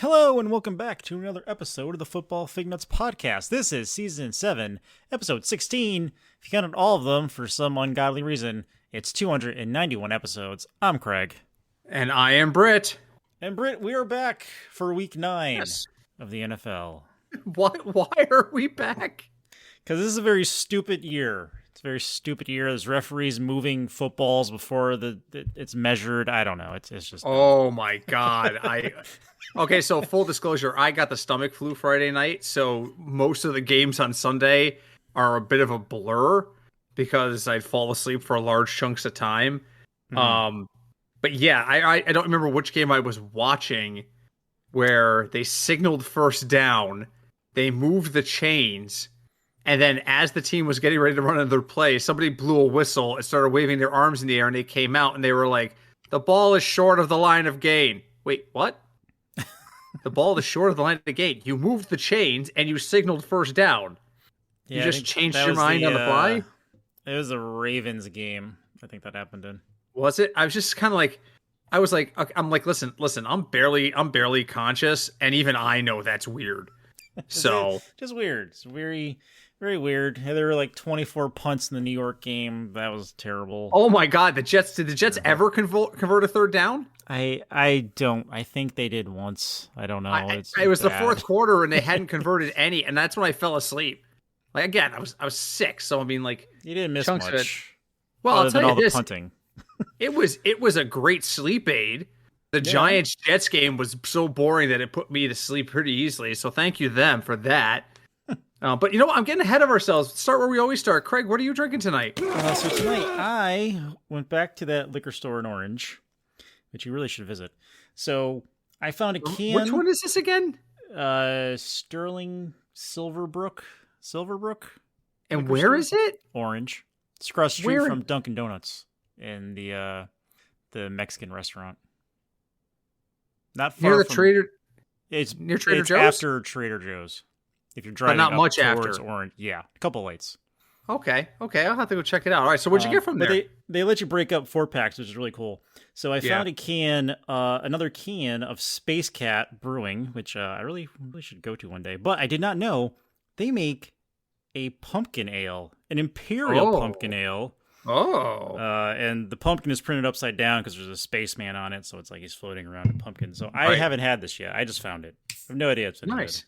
Hello and welcome back to another episode of the Football Fignuts podcast. This is season 7, episode 16. If you counted all of them for some ungodly reason, it's 291 episodes. I'm Craig. And I am Britt. And Britt, we are back for week 9 Yes. of the NFL. Why are we back? Because this is a very stupid year. It's a very stupid year. There's referees moving footballs before it's measured. I don't know. It's just... Oh my God. Okay, so full disclosure, I got the stomach flu Friday night, so most of the games on Sunday are a bit of a blur because I'd fall asleep for large chunks of time. But yeah, I don't remember which game I was watching where they signaled first down, they moved the chains, and then as the team was getting ready to run another play, somebody blew a whistle and started waving their arms in the air, and they came out and they were like, the ball is short of the line of gain. Wait, what? The ball is short of the line of gain. You moved the chains and you signaled first down. Yeah, you just changed your mind on the fly? It was a Ravens game. I think that happened in. Was it? I was just kind of like, listen, I'm barely conscious, and even I know that's weird. So just weird. It's very, very weird. There were like 24 punts in the New York game. That was terrible. Oh my God, did the Jets ever convert a third down? I don't. I think they did once. I don't know. It was the fourth quarter, and they hadn't converted any, and that's when I fell asleep. Like again, I was sick, so I mean, like you didn't miss much. Well, I'll tell you this: the punting. it was a great sleep aid. The Giants Jets game was so boring that it put me to sleep pretty easily. So thank you them for that. But you know what? I'm getting ahead of ourselves. Let's start where we always start. Craig, what are you drinking tonight? So tonight I went back to that liquor store in Orange, which you really should visit. So I found a can. Which one is this again? Sterling Silverbrook. And where is it? Orange. It's across the street from Dunkin' Donuts in the Mexican restaurant. Not far near the from, Trader. It's near Trader Joe's. After Trader Joe's. If you're driving but not much towards after. Orange, yeah, a couple lights. Okay, I'll have to go check it out. All right, so what'd you get from there? But they let you break up 4 packs, which is really cool. So I found a can, another can of Space Cat Brewing, which I really should go to one day. But I did not know they make a pumpkin ale, an imperial pumpkin ale. Oh. And the pumpkin is printed upside down because there's a spaceman on it, so it's like he's floating around a pumpkin. So I haven't had this yet. I just found it. I have no idea it's been nice. Good.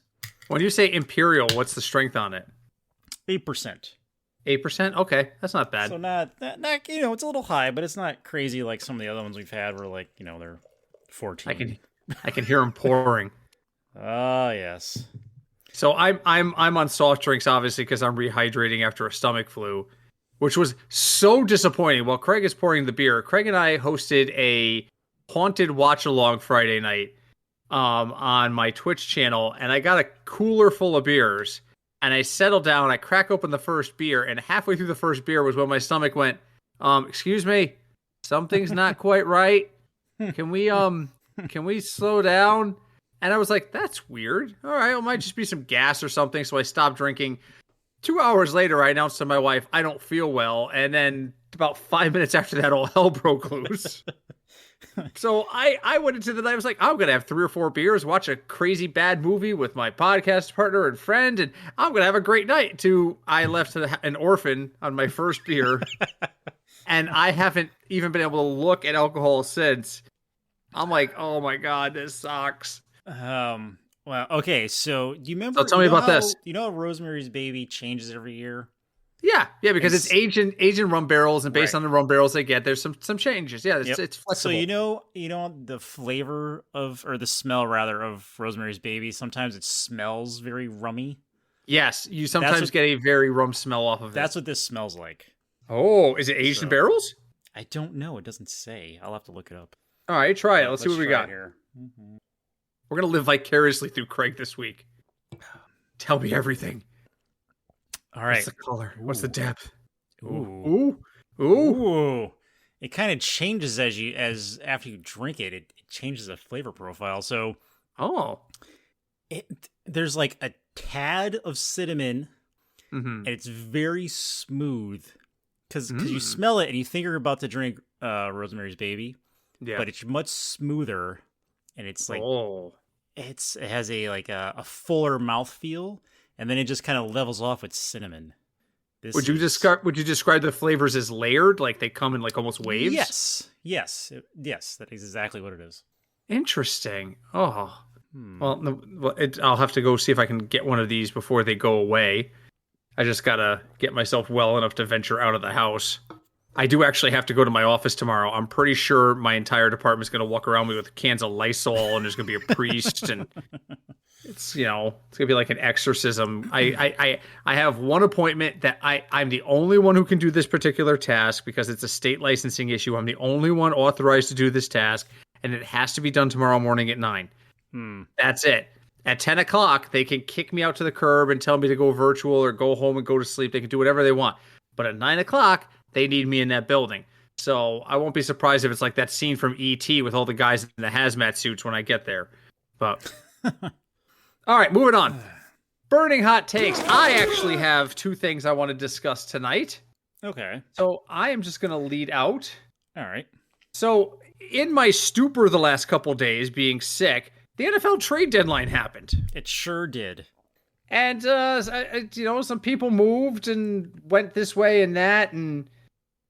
When you say imperial, what's the strength on it? 8%. 8%? Okay, that's not bad. So not it's a little high, but it's not crazy like some of the other ones we've had where like, they're 14. I can hear them pouring. Ah, yes. So I'm on soft drinks obviously because I'm rehydrating after a stomach flu, which was so disappointing. While Craig is pouring the beer, Craig and I hosted a haunted watch along Friday night on my Twitch channel, and I got a cooler full of beers, and I settled down, I crack open the first beer, and halfway through the first beer was when my stomach went, excuse me, something's not quite right. Can we slow down? And I was like, that's weird. All right, it might just be some gas or something. So I stopped drinking. 2 hours later, I announced to my wife, I don't feel well. And then about 5 minutes after that, all hell broke loose. So I went into the night. I was like, I'm going to have 3 or 4 beers, watch a crazy bad movie with my podcast partner and friend, and I'm going to have a great night. I left an orphan on my first beer, and I haven't even been able to look at alcohol since. I'm like, oh my God, this sucks. Well, okay. So do you remember? So tell me about this. You know how Rosemary's Baby changes every year? Yeah, because it's aged in rum barrels, and based on the rum barrels they get, there's some changes. Yeah, it's flexible. So you know the flavor or the smell rather of Rosemary's Baby. Sometimes it smells very rummy. Yes, you sometimes get a very rum smell off of it. That's what this smells like. Oh, is it aged in barrels? I don't know. It doesn't say. I'll have to look it up. All right, try it. Let's see what we got here. Mm-hmm. We're gonna live vicariously through Craig this week. Tell me everything. All right. What's the color? Ooh. What's the depth? Ooh. Ooh. It kind of changes as after you drink it. It changes the flavor profile. So, there's like a tad of cinnamon, and it's very smooth because you smell it and you think you're about to drink Rosemary's Baby, but it's much smoother, and it's like it has a fuller mouthfeel, and then it just kind of levels off with cinnamon. Would you describe the flavors as layered, like they come in like almost waves? Yes. That is exactly what it is. Interesting. Oh, well, I'll have to go see if I can get one of these before they go away. I just gotta get myself well enough to venture out of the house. I do actually have to go to my office tomorrow. I'm pretty sure my entire department's gonna walk around me with cans of Lysol, and there's gonna be a priest, and it's gonna be like an exorcism. I have one appointment that I'm the only one who can do this particular task because it's a state licensing issue. I'm the only one authorized to do this task, and it has to be done tomorrow morning at 9. That's it. At 10 o'clock, they can kick me out to the curb and tell me to go virtual or go home and go to sleep. They can do whatever they want. But at 9 o'clock, they need me in that building. So I won't be surprised if it's like that scene from E.T. with all the guys in the hazmat suits when I get there. But all right, moving on. Burning hot takes. I actually have 2 things I want to discuss tonight. Okay. So I am just going to lead out. All right. So in my stupor the last couple days, being sick, the NFL trade deadline happened. It sure did. And, some people moved and went this way and that. And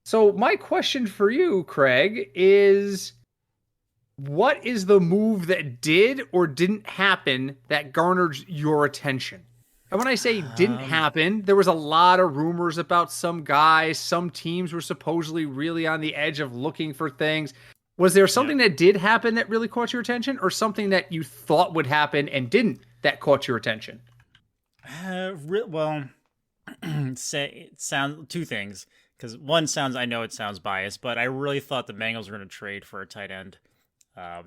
so my question for you, Craig, is what is the move that did or didn't happen that garnered your attention? And when I say didn't happen, there was a lot of rumors about some guys. Some teams were supposedly really on the edge of looking for things. Was there something that did happen that really caught your attention, or something that you thought would happen and didn't that caught your attention? Well, it sounds 2 things. Because one I know it sounds biased, but I really thought the Bengals were going to trade for a tight end.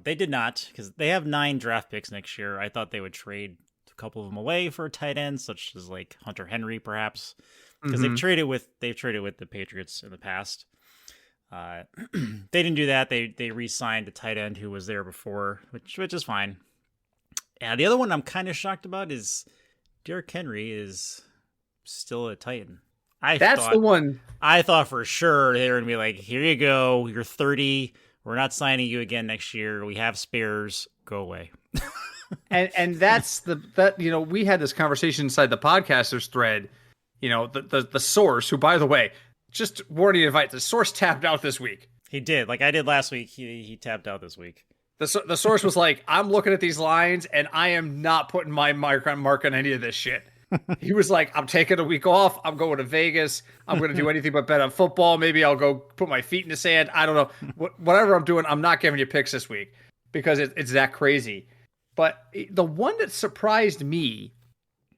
They did not, because they have 9 draft picks next year. I thought they would trade a couple of them away for a tight end, such as like Hunter Henry, perhaps, because they've traded with the Patriots in the past. They didn't do that. They re-signed a tight end who was there before, which is fine. Yeah, the other one I'm kind of shocked about is Derrick Henry is still a Titan. That's the one. I thought for sure they were going to be like, here you go, you're 30, we're not signing you again next year, we have spares, go away. and that's we had this conversation inside the podcasters thread. The source, who, by the way, just warning invite, the source tapped out this week. He did, like I did last week. He tapped out this week. The source was like, I'm looking at these lines and I am not putting my mark on any of this shit. He was like, I'm taking a week off. I'm going to Vegas. I'm going to do anything but bet on football. Maybe I'll go put my feet in the sand. I don't know. Whatever I'm doing, I'm not giving you picks this week because it's that crazy. But the one that surprised me.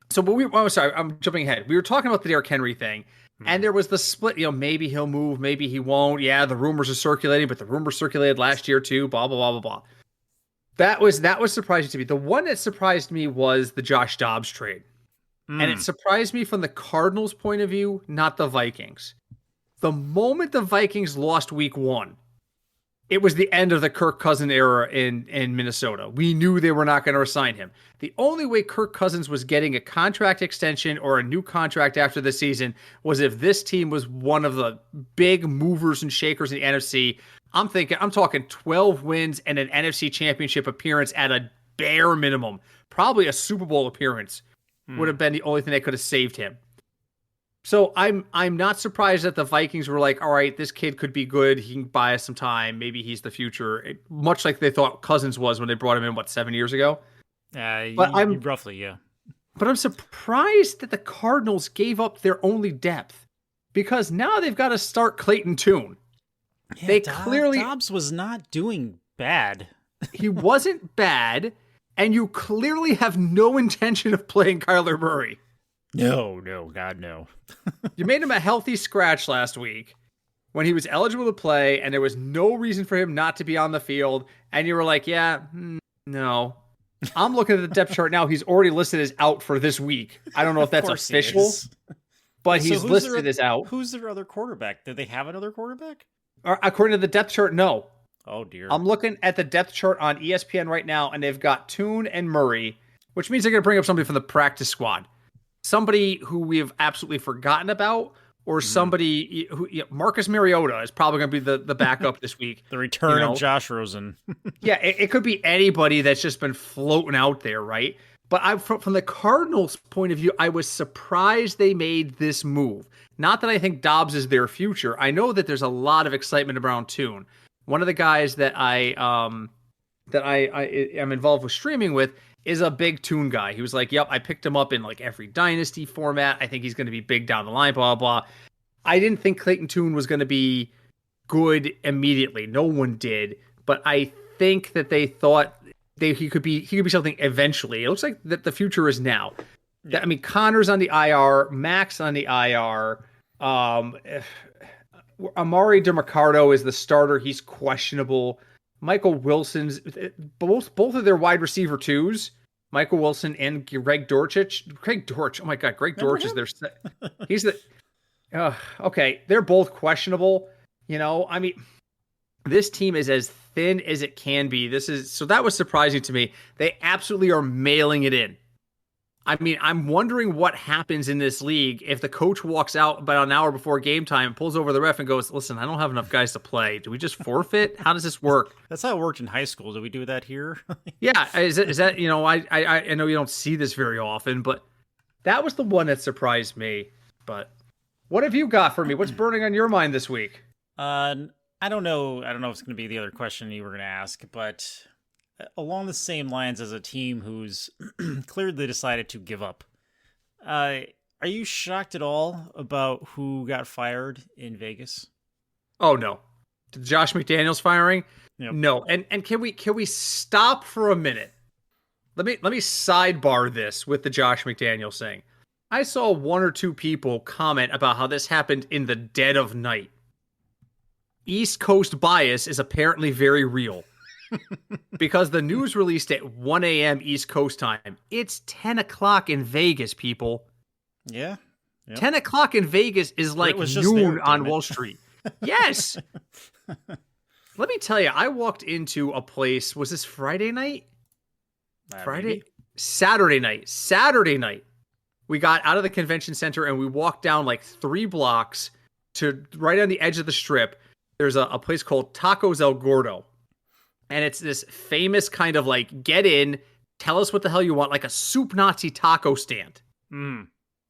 So I'm jumping ahead. We were talking about the Derrick Henry thing. And there was the split, maybe he'll move, maybe he won't. Yeah, the rumors are circulating, but the rumors circulated last year too, blah, blah, blah, blah, blah. That was surprising to me. The one that surprised me was the Josh Dobbs trade. And it surprised me from the Cardinals' point of view, not the Vikings. The moment the Vikings lost week 1, it was the end of the Kirk Cousins era in Minnesota. We knew they were not going to resign him. The only way Kirk Cousins was getting a contract extension or a new contract after the season was if this team was one of the big movers and shakers in the NFC. I'm talking 12 wins and an NFC championship appearance at a bare minimum. Probably a Super Bowl appearance would have been the only thing that could have saved him. So I'm not surprised that the Vikings were like, all right, this kid could be good. He can buy us some time. Maybe he's the future. Much like they thought Cousins was when they brought him in, 7 years ago? Roughly, yeah. But I'm surprised that the Cardinals gave up their only depth, because now they've got to start Clayton Tune. Yeah, Dobbs was not doing bad. He wasn't bad, and you clearly have no intention of playing Kyler Murray. No, God, no. You made him a healthy scratch last week when he was eligible to play, and there was no reason for him not to be on the field. And you were like, no. I'm looking at the depth chart now. He's already listed as out for this week. I don't know if that's official, but he's listed as out. Who's their other quarterback? Did they have another quarterback? According to the depth chart, no. Oh, dear. I'm looking at the depth chart on ESPN right now, and they've got Tune and Murray, which means they're going to bring up somebody from the practice squad. Somebody who we have absolutely forgotten about, or somebody who Marcus Mariota is probably going to be the backup this week. The return of Josh Rosen. Yeah, it could be anybody that's just been floating out there, right? But from the Cardinals' point of view, I was surprised they made this move. Not that I think Dobbs is their future. I know that there's a lot of excitement around Tune. One of the guys that I am involved with streaming with is a big Tune guy. He was like, "Yep, I picked him up in like every dynasty format. I think he's going to be big down the line." Blah blah. I didn't think Clayton Tune was going to be good immediately. No one did, but I think that they thought he could be something eventually. It looks like that the future is now. Yeah. I mean, Connor's on the IR, Max on the IR. Amari DeMarcado is the starter. He's questionable. Michael Wilson's both of their wide receiver twos, Michael Wilson and Greg Dortch. Oh my God, Greg Dortch is their. He's the. Okay, they're both questionable. I mean, this team is as thin as it can be. That was surprising to me. They absolutely are mailing it in. I mean, I'm wondering what happens in this league if the coach walks out about an hour before game time, pulls over the ref and goes, "Listen, I don't have enough guys to play. Do we just forfeit? How does this work?" That's how it worked in high school. Do we do that here? Yeah. Is that, I know you don't see this very often, but that was the one that surprised me. But what have you got for me? What's burning on your mind this week? I don't know. I don't know if it's going to be the other question you were going to ask, but along the same lines as a team who's clearly decided to give up. Are you shocked at all about who got fired in Vegas? Oh no. Josh McDaniels firing? Yep. No. And can we stop for a minute? Let me sidebar this with the Josh McDaniels thing. I saw one or two people comment about how this happened in the dead of night. East Coast bias is apparently very real. Because the news released at 1 a.m. East Coast time. It's 10 o'clock in Vegas, people. Yeah. Yep. 10 o'clock in Vegas is like noon on Wall Street. Yes. Let me tell you, I walked into a place. Was this Friday night? Friday? Maybe. Saturday night. We got out of the convention center and we walked down like 3 blocks to right on the edge of the strip. There's a place called Tacos El Gordo. And it's this famous kind of like, get in, tell us what the hell you want, like a soup Nazi taco stand. Mm.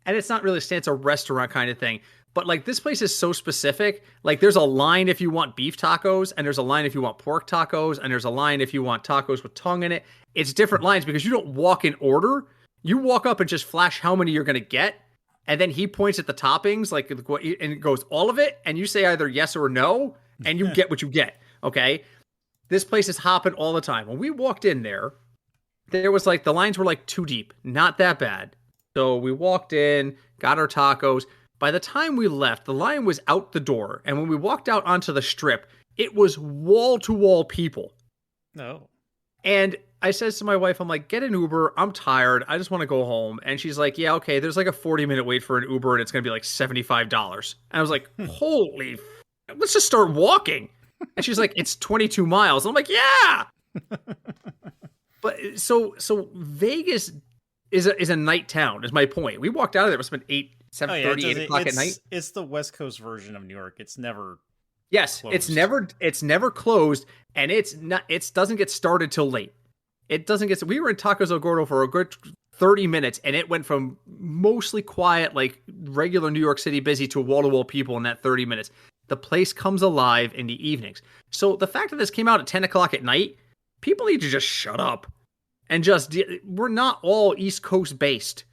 And it's not really a stand, it's a restaurant kind of thing. But like this place is so specific. Like there's a line if you want beef tacos, and there's a line if you want pork tacos, and there's a line if you want tacos with tongue in it. It's different lines because you don't walk in order. You walk up and just flash how many you're going to get. And then he points at the toppings, like, and it goes all of it. And you say either yes or no, and you get what you get. Okay. This place is hopping all the time. When we walked in there was like, the lines were like 2 deep. Not that bad. So we walked in, got our tacos. By the time we left, the line was out the door. And when we walked out onto the strip, it was wall-to-wall people. No. And I says to my wife, I'm like, get an Uber. I'm tired. I just want to go home. And she's like, yeah, okay. There's like a 40-minute wait for an Uber, and it's going to be like $75. And I was like, holy, let's just start walking. And she's like, it's 22 miles. And I'm like, yeah. But so Vegas is a night town, is my point. We walked out of there. It must have been 7:30, 8 o'clock at night. It's the West Coast version of New York. It's never closed. It's never closed, and it doesn't get started till late. We were in Tacos El Gordo for a good 30 minutes, and it went from mostly quiet, like regular New York City busy, to wall-to-wall people in that 30 minutes. The place comes alive in the evenings. So the fact that this came out at 10 o'clock at night, people need to just shut up. And we're not all East Coast based.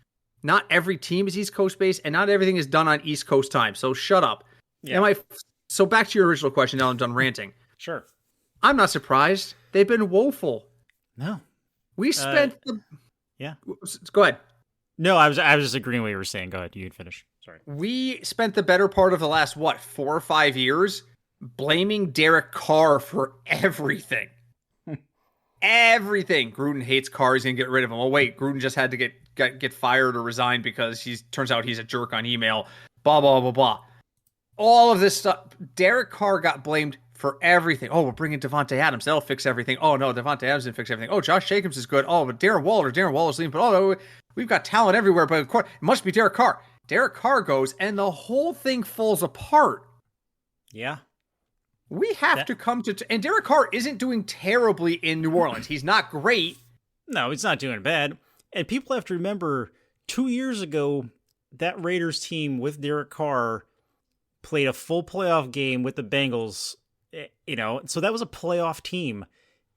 Not every team is East Coast based, and not everything is done on East Coast time. So shut up. Yeah. So back to your original question, now I'm done ranting. Sure. I'm not surprised. They've been woeful. No. We spent Yeah. Go ahead. No, I was just agreeing with what you were saying. Go ahead. You can finish. Sorry. We spent the better part of the last, 4 or 5 years blaming Derek Carr for everything. Everything. Gruden hates Carr. He's going to get rid of him. Oh, wait. Gruden just had to get fired or resign because turns out he's a jerk on email. Blah, blah, blah, blah. All of this stuff. Derek Carr got blamed for everything. Oh, we're bringing Devontae Adams. That'll fix everything. Oh, no, Devontae Adams didn't fix everything. Oh, Josh Jacobs is good. Oh, but Darren Waller's leaving. But oh, we've got talent everywhere. But of course, it must be Derek Carr. Derek Carr goes, and the whole thing falls apart. Yeah. We have to come to... And Derek Carr isn't doing terribly in New Orleans. He's not great. No, he's not doing bad. And people have to remember, 2 years ago, that Raiders team with Derek Carr played a full playoff game with the Bengals, so that was a playoff team.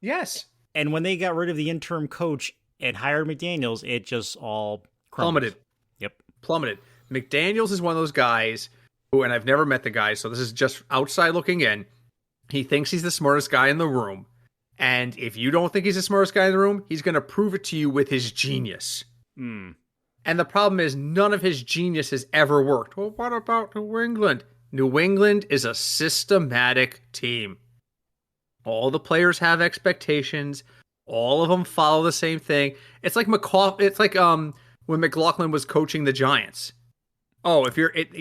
Yes. And when they got rid of the interim coach and hired McDaniels, it just all crumbled. Plummeted. Yep. Plummeted. McDaniels is one of those guys who, and I've never met the guy, so this is just outside looking in. He thinks he's the smartest guy in the room. And if you don't think he's the smartest guy in the room, he's going to prove it to you with his genius. Hmm. And the problem is none of his genius has ever worked. Well, what about New England? New England is a systematic team. All the players have expectations. All of them follow the same thing. It's like when McLaughlin was coaching the Giants. Oh,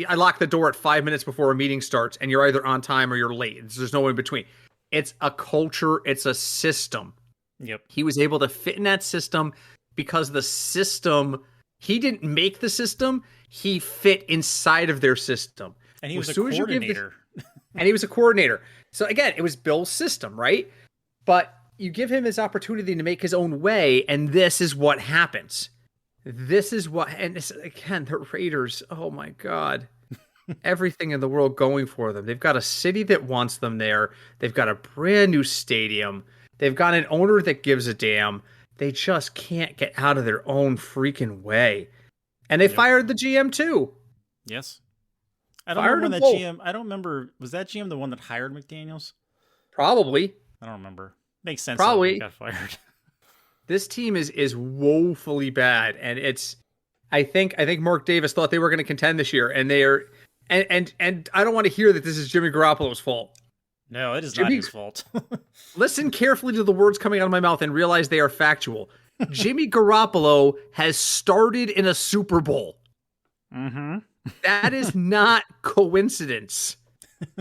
I lock the door at 5 minutes before a meeting starts, and you're either on time or you're late. There's no in between. It's a culture. It's a system. Yep. He was able to fit in that system because the system, he didn't make the system. He fit inside of their system. And he was a coordinator. And he was a coordinator. So again, it was Bill's system, right? But you give him his opportunity to make his own way, and this is what happens. And it's, again, the Raiders, oh my God. Everything in the world going for them. They've got a city that wants them there. They've got a brand new stadium. They've got an owner that gives a damn. They just can't get out of their own freaking way. And they fired the GM too. Yes. I don't remember, was that GM the one that hired McDaniels? Probably. I don't remember. Makes sense. Probably. He got fired. This team is woefully bad, and I think Mark Davis thought they were going to contend this year, and they are, and I don't want to hear that this is Jimmy Garoppolo's fault. No, it is not his fault. Listen carefully to the words coming out of my mouth and realize they are factual. Jimmy Garoppolo has started in a Super Bowl. Mm-hmm. That is not coincidence.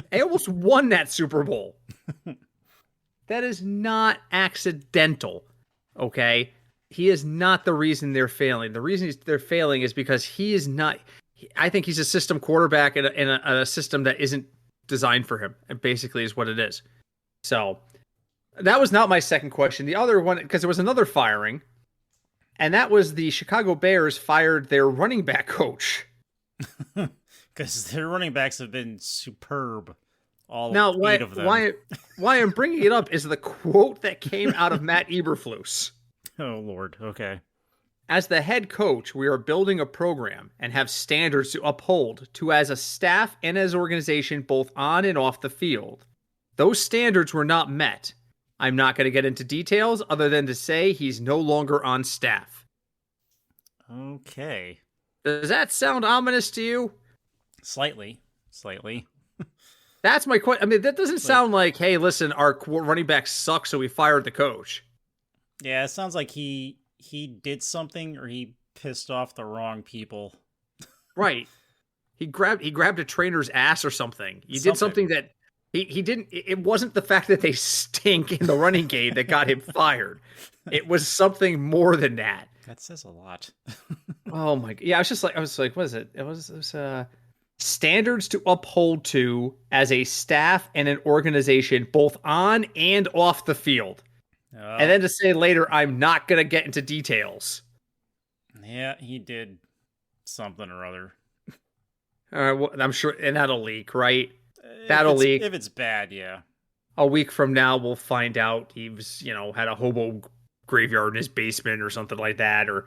They almost won that Super Bowl. That is not accidental. Okay? He is not the reason they're failing. The reason they're failing is because he is not... I think he's a system quarterback in a system that isn't designed for him. It basically is what it is. So, that was not my second question. The other one, because there was another firing, and that was the Chicago Bears fired their running back coach. Because their running backs have been superb. Now, eight of them. Why I'm bringing it up is the quote that came out of Matt Eberflus. Oh, Lord. Okay. As the head coach, we are building a program and have standards to uphold to as a staff and as organization, both on and off the field. Those standards were not met. I'm not going to get into details other than to say he's no longer on staff. Okay. Does that sound ominous to you? Slightly. That's my question. I mean, that doesn't sound like, hey, listen, our running back sucks, so we fired the coach. Yeah, it sounds like he did something or he pissed off the wrong people. Right. He grabbed a trainer's ass or something. He did something that he didn't. It wasn't the fact that they stink in the running game that got him fired. It was something more than that. That says a lot. Oh my! Yeah, I was like, what is it? It was standards to uphold to as a staff and an organization, both on and off the field. And then to say later, I'm not going to get into details. Yeah, he did something or other. All right, well, I'm sure, and that'll leak, right? That'll leak. If it's bad, yeah. A week from now, we'll find out he was, had a hobo graveyard in his basement or something like that, or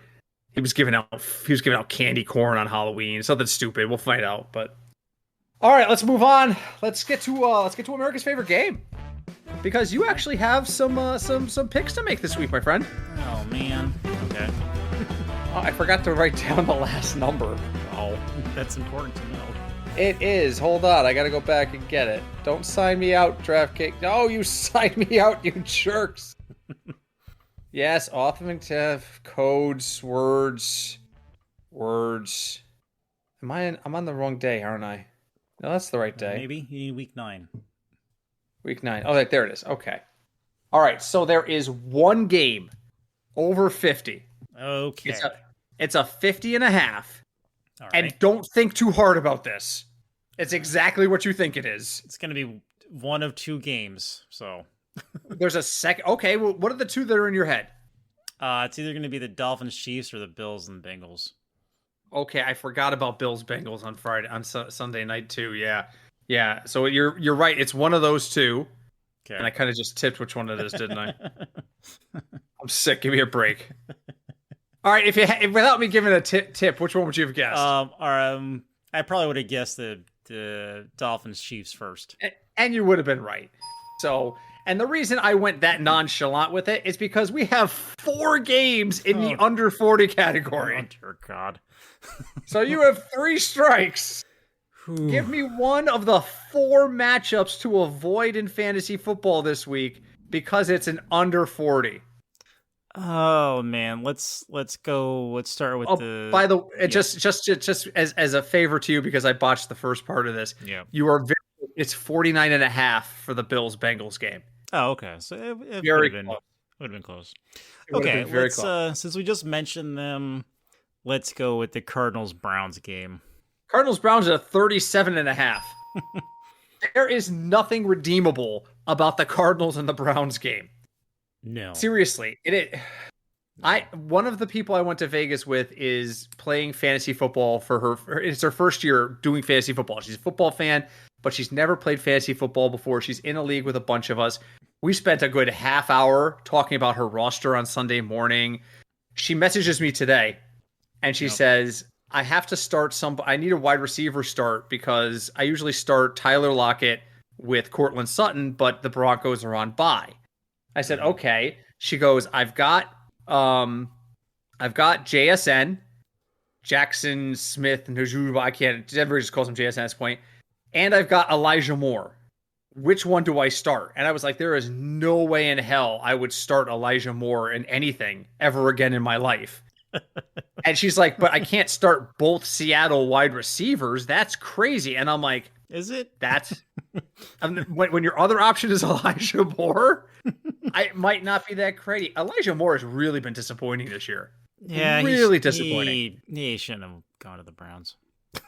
he was giving out candy corn on Halloween, something stupid. We'll find out. But all right, let's move on. Let's get to America's favorite game, because you actually have some picks to make this week, my friend. Oh man. Okay. Oh, I forgot to write down the last number. Oh, that's important to know. It is. Hold on, I gotta go back and get it. Don't sign me out, DraftKings. No, you signed me out, you jerks. Yes, authenticative codes, words. I'm on the wrong day, aren't I? No, that's the right day. Maybe you need week 9. Week 9. Oh, there it is. Okay. All right. So there is one game over 50. Okay. It's a 50 and a half. All And right. don't think too hard about this. It's exactly what you think it is. It's going to be one of two games. So There's a second. Okay, well, what are the two that are in your head? it's either going to be the Dolphins Chiefs or the Bills and Bengals. Okay, I forgot about Bills Bengals on Friday on Sunday night too. Yeah, yeah. So you're right. It's one of those two, Okay. and I kind of just tipped which one it is, didn't I? I'm sick. Give me a break. All right, if without me giving a tip, which one would you have guessed? I probably would have guessed the Dolphins Chiefs first. And you would have been right. So, and the reason I went that nonchalant with it is because we have 4 games in the under 40 category. Oh, dear God. So you have 3 strikes. Give me one of the 4 matchups to avoid in fantasy football this week because it's an under 40. Oh man, let's go. Let's start with the. By the way, just as a favor to you because I botched the first part of this. Yeah, you are. It's 49.5 for the Bills Bengals game. Oh, okay. So it would have been close. Okay, let's since we just mentioned them, let's go with the Cardinals Browns game. Cardinals Browns at 37.5. There is nothing redeemable about the Cardinals and the Browns game. No. Seriously, one of the people I went to Vegas with is playing fantasy football for her. It's her first year doing fantasy football. She's a football fan, but she's never played fantasy football before. She's in a league with a bunch of us. We spent a good half hour talking about her roster on Sunday morning. She messages me today and she says, I have to start I need a wide receiver start because I usually start Tyler Lockett with Cortland Sutton, but the Broncos are on bye. I said, okay. She goes, I've got JSN, Jackson Smith, Njoku. I can't. Everybody just calls him JSN at this point. And I've got Elijah Moore. Which one do I start? And I was like, there is no way in hell I would start Elijah Moore in anything ever again in my life. And she's like, but I can't start both Seattle wide receivers. That's crazy. And I'm like, is it? That's when your other option is Elijah Moore, it might not be that crazy. Elijah Moore has really been disappointing this year. Yeah, really disappointing. He shouldn't have gone to the Browns.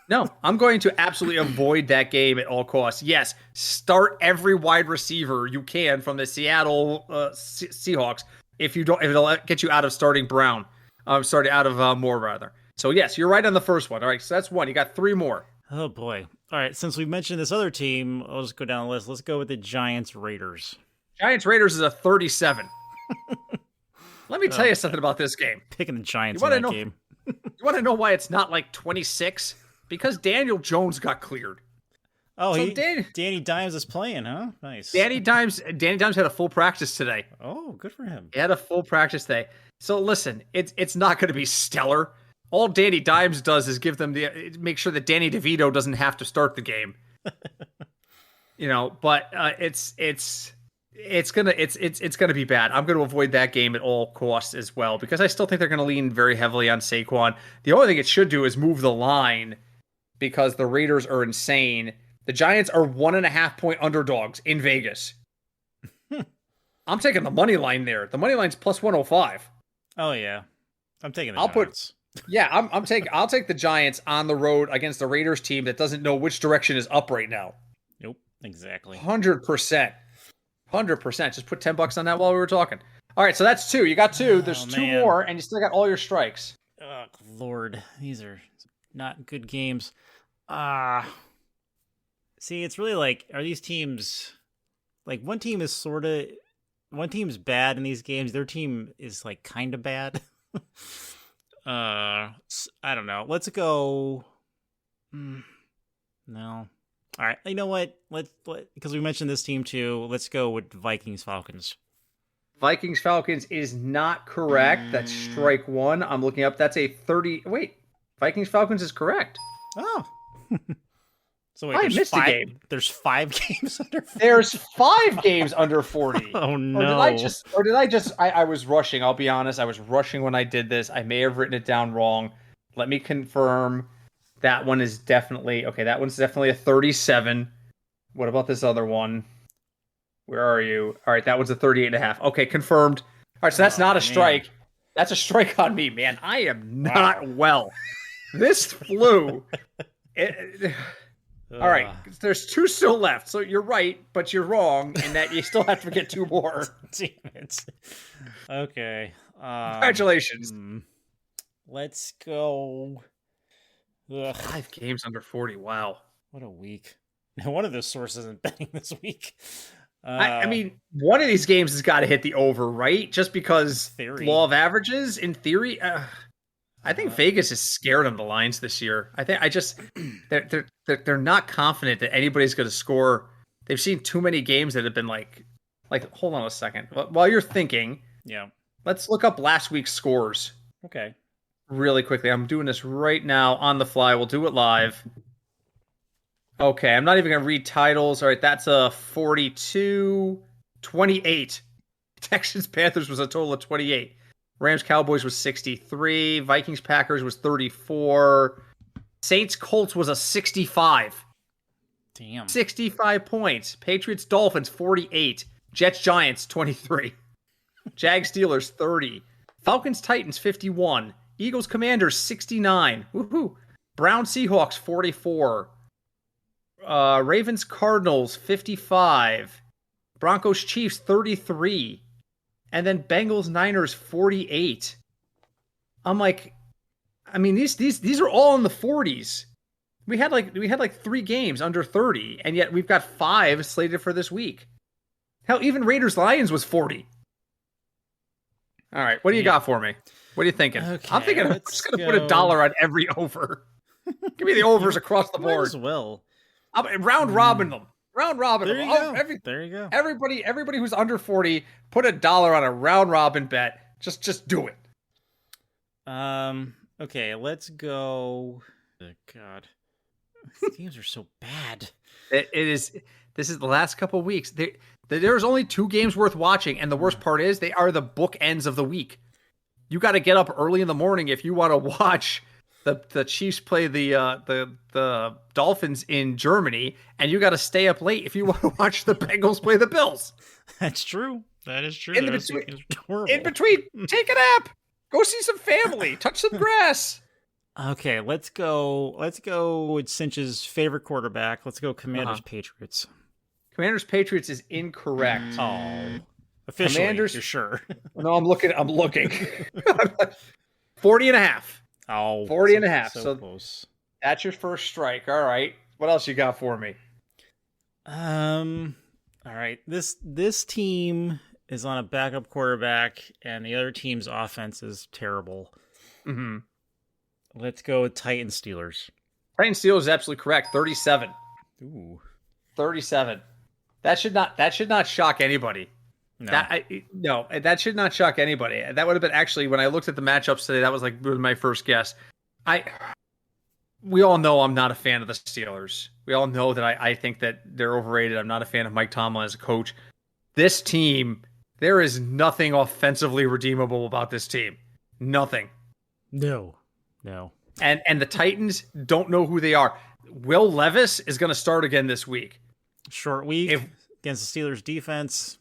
No, I'm going to absolutely avoid that game at all costs. Yes, start every wide receiver you can from the Seattle Seahawks. If it'll get you out of starting Brown. Out of Moore rather. So yes, you're right on the first one. All right, so that's one. You got 3 more. Oh boy. All right, since we mentioned this other team, I'll just go down the list. Let's go with the Giants Raiders. Giants Raiders is a 37. Let me tell you something about this game. Picking the Giants in that game. You want to know why it's not like 26? Because Daniel Jones got cleared. Oh, so Danny Dimes is playing, huh? Nice. Danny Dimes had a full practice today. Oh, good for him. He had a full practice day. So listen, it's not going to be stellar. All Danny Dimes does is make sure that Danny DeVito doesn't have to start the game. But it's gonna be bad. I'm gonna avoid that game at all costs as well because I still think they're gonna lean very heavily on Saquon. The only thing it should do is move the line because the Raiders are insane. The Giants are 1.5 point underdogs in Vegas. I'm taking the money line there. The money line's plus 105. Oh yeah, I'm taking the Giants. I'll take the Giants on the road against the Raiders team that doesn't know which direction is up right now. Nope, exactly. 100%. Just put $10 on that while we were talking. All right, so that's 2. You got 2. There's 2 more, and you still got all your strikes. Oh Lord, these are not good games. See, it's really like, are these teams like one team's bad in these games, their team is like kind of bad. I don't know. Let's go. No. All right. You know what? Because we mentioned this team too. Let's go with Vikings Falcons. Vikings Falcons is not correct. That's strike 1. I'm looking up. That's a 30. Wait, Vikings Falcons is correct. Oh. So wait, I missed a game. There's 5 games under 40. There's 5 games under 40. Oh no. Or did I just I was rushing. I'll be honest. I was rushing when I did this. I may have written it down wrong. Let me confirm. That one is definitely that one's definitely a 37. What about this other one? Where are you? All right, that one's a 38.5. Okay, confirmed. All right, so that's not a strike. That's a strike on me, man. I am not well. This flu. All right, there's 2 still left. So you're right, but you're wrong in that you still have to get 2 more. Damn it. Okay. Congratulations. Let's go. 5 games under 40. Wow. What a week. One of those sources isn't betting this week. I mean, one of these games has got to hit the over, right? Just because law of averages, in theory. I think Vegas is scared on the lines this year. They're not confident that anybody's going to score. They've seen too many games that have been like. Hold on a second. While you're thinking, let's look up last week's scores. Okay. Really quickly. I'm doing this right now on the fly. We'll do it live. Okay, I'm not even going to read titles. All right, that's a 42-28. Texans Panthers was a total of 28. Rams Cowboys was 63. Vikings Packers was 34. Saints Colts was a 65. Damn. 65 points. Patriots Dolphins 48. Jets Giants 23. Jags Steelers 30. Falcons Titans 51. Eagles Commanders 69. Woohoo. Browns Seahawks 44. Ravens Cardinals 55. Broncos Chiefs 33. And then Bengals Niners 48. I'm like, I mean, these are all in the 40s. We had like 3 games under 30, and yet we've got 5 slated for this week. Hell, even Raiders Lions was 40. All right, what do you got for me? What are you thinking? Okay, I'm thinking I'm just going to put $1 on every over. Give me the overs across the board. Might as well. Round robin them. Round robin there them. You go. There you go. Everybody who's under 40, put $1 on a round robin bet. Just do it. Okay, let's go. Oh, God. These games are so bad. It is. This is the last couple of weeks. There's only 2 games worth watching, and the worst part is they are the bookends of the week. You got to get up early in the morning if you want to watch the Chiefs play the Dolphins in Germany, and you got to stay up late if you want to watch the Bengals play the Bills. That's true. That is true. In between, take a nap. Go see some family. Touch some grass. Okay, let's go with Cinch's favorite quarterback. Let's go Commanders Patriots. Commanders Patriots is incorrect. Oh. Officially, Commanders, you're sure? No, I'm looking. 40.5. Oh, 40.5. So close. That's your first strike. All right. What else you got for me? All right. This team is on a backup quarterback, and the other team's offense is terrible. Mm-hmm. Let's go with Titans Steelers. Titans Steelers is absolutely correct. 37. Ooh. 37. That should not shock anybody. No. That should not shock anybody. That would have been actually, when I looked at the matchups today, that was like my first guess. We all know I'm not a fan of the Steelers. We all know that I think that they're overrated. I'm not a fan of Mike Tomlin as a coach. This team, there is nothing offensively redeemable about this team. Nothing. No. And the Titans don't know who they are. Will Levis is going to start again this week. Short week against the Steelers defense.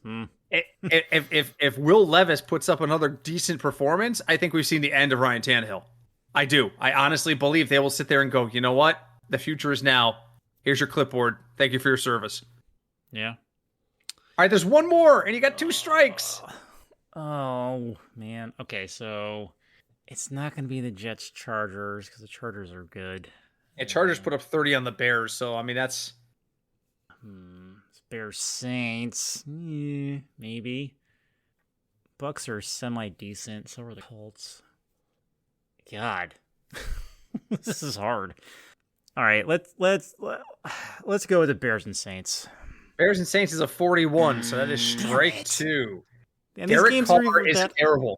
If Will Levis puts up another decent performance, I think we've seen the end of Ryan Tannehill. I do. I honestly believe they will sit there and go, you know what? The future is now. Here's your clipboard. Thank you for your service. Yeah. All right, there's one more, and you got 2 strikes. Oh, man. Okay, so it's not going to be the Jets Chargers because the Chargers are good. Yeah, Chargers put up 30 on the Bears, so I mean that's. Bears Saints, maybe. Bucks are semi-decent. So are the Colts. God, this is hard. All right, let's go with the Bears and Saints. Bears and Saints is a 41, so that is strike 2. And Derek Carr is terrible.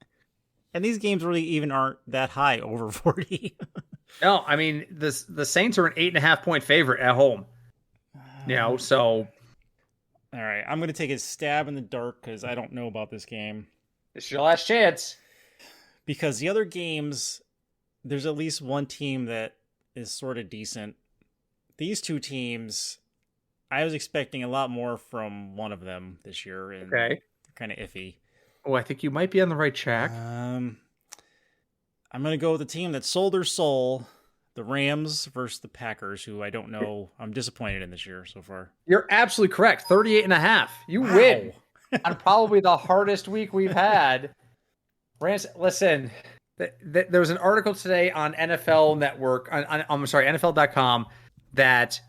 And these games really even aren't that high, over 40. No, I mean the Saints are an 8.5 point favorite at home. So. All right, I'm going to take a stab in the dark because I don't know about this game. This is your last chance. Because the other games, there's at least one team that is sort of decent. These 2 teams, I was expecting a lot more from one of them this year, and they're kind of iffy. Oh, I think you might be on the right track. I'm going to go with the team that sold their soul the Rams versus the Packers, who I don't know. I'm disappointed in this year so far. You're absolutely correct. 38.5. You win on probably the hardest week we've had. Rams, listen, there was an article today on NFL Network, I'm sorry, NFL.com, that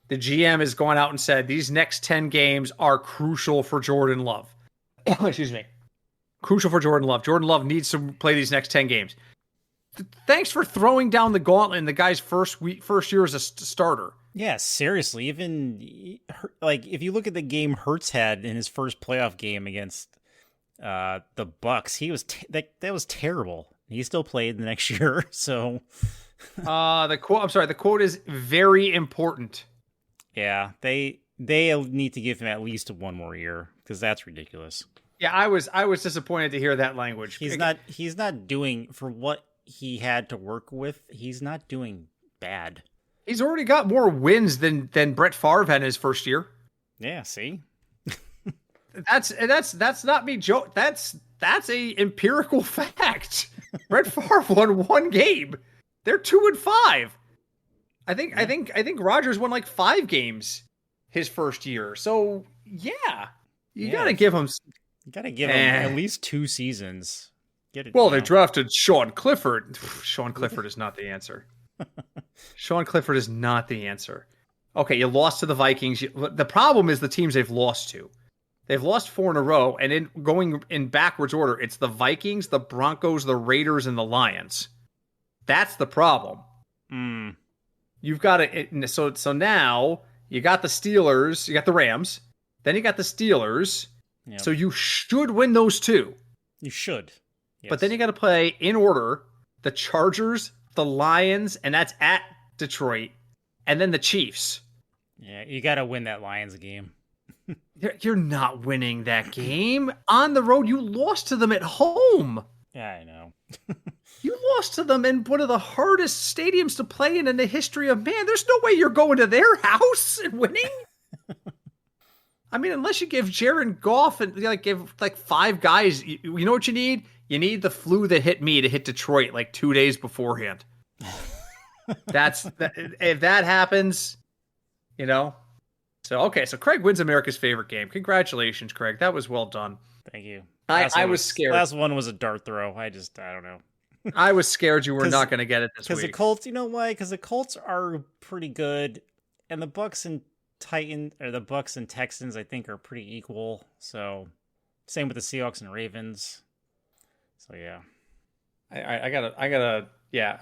the GM has gone out and said these next 10 games are crucial for Jordan Love. Excuse me. Crucial for Jordan Love. Jordan Love needs to play these next 10 games. Thanks for throwing down the gauntlet in the guy's first year as a starter. Yeah, seriously. Even like if you look at the game Hurts had in his first playoff game against the Bucks, he was that was terrible. He still played the next year. So the quote is very important. Yeah, they need to give him at least one more year because that's ridiculous. Yeah, I was disappointed to hear that language. He's not doing for what he had to work with. He's not doing bad. He's already got more wins than Brett Favre had in his first year. Yeah, see? That's not me joke. That's a empirical fact. Brett Favre won one game. They're 2-5. I think Rodgers won like 5 games his first year. So yeah, you gotta give him. You gotta give him at least 2 seasons. Get it? Well, they drafted Sean Clifford. Sean Clifford is not the answer. Sean Clifford is not the answer. Okay, you lost to the Vikings. The problem is the teams they've lost to. They've lost 4 in a row, and in going in backwards order, it's the Vikings, the Broncos, the Raiders, and the Lions. That's the problem. You've got to so now you got the Steelers, you got the Rams, then you got the Steelers. Yep. So you should win those 2. You should. Yes. But then you got to play in order the Chargers, the Lions, and that's at Detroit, and then the Chiefs. Yeah, you got to win that Lions game. You're not winning that game. On the road, you lost to them at home. Yeah, I know. You lost to them in one of the hardest stadiums to play in the history of man. There's no way you're going to their house and winning. I mean, unless you give Jared Goff and give 5 guys, you know what you need? You need the flu that hit me to hit Detroit 2 days beforehand. If that happens, So Craig wins America's favorite game. Congratulations, Craig. That was well done. Thank you. I was scared. Last one was a dart throw. I don't know. I was scared you were not going to get it this week. Because the Colts, you know why? Because the Colts are pretty good, and the Bucks and Texans, I think, are pretty equal. So, same with the Seahawks and Ravens. So yeah, I gotta. Yeah,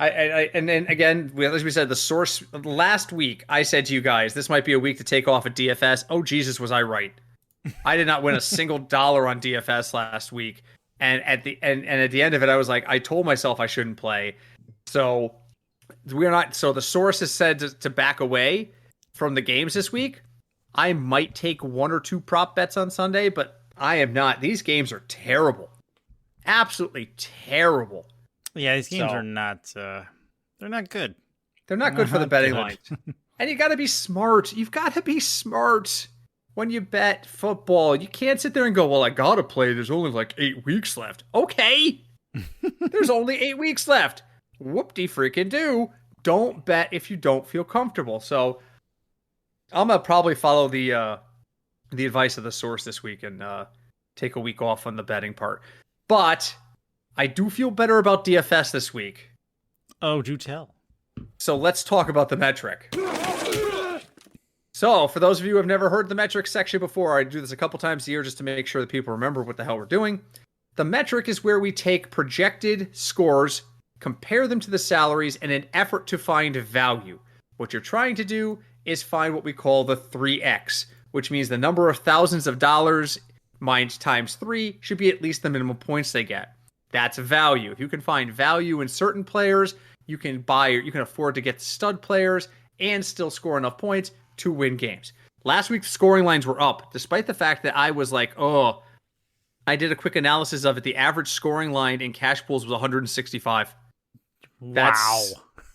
and then again, as we said, the source last week, I said to you guys, this might be a week to take off at DFS. Oh Jesus, was I right? I did not win a single dollar on DFS last week, and at the end of it, I was like, I told myself I shouldn't play. So we're not. So the source has said to back away from the games this week. I might take 1 or 2 prop bets on Sunday, but I am not. These games are terrible, absolutely terrible. Yeah, these games are not. They're not good. They're not good for the betting lines. And you got to be smart. You've got to be smart when you bet football. You can't sit there and go, "Well, I gotta play. There's only 8 weeks left." Okay, there's only 8 weeks left. Whoop-de freaking do. Don't bet if you don't feel comfortable. So I'm gonna probably follow the advice of the source this week and take a week off on the betting part. But I do feel better about DFS this week. Oh, do tell. So let's talk about the metric. So for those of you who have never heard the metric section before, I do this a couple times a year just to make sure that people remember what the hell we're doing. The metric is where we take projected scores, compare them to the salaries in an effort to find value. What you're trying to do is find what we call the 3x, which means the number of thousands of dollars times 3 should be at least the minimum points they get. That's value. If you can find value in certain players, you can afford to get stud players and still score enough points to win games. Last week, the scoring lines were up, despite the fact that I was like, I did a quick analysis of it. The average scoring line in cash pools was 165. Wow.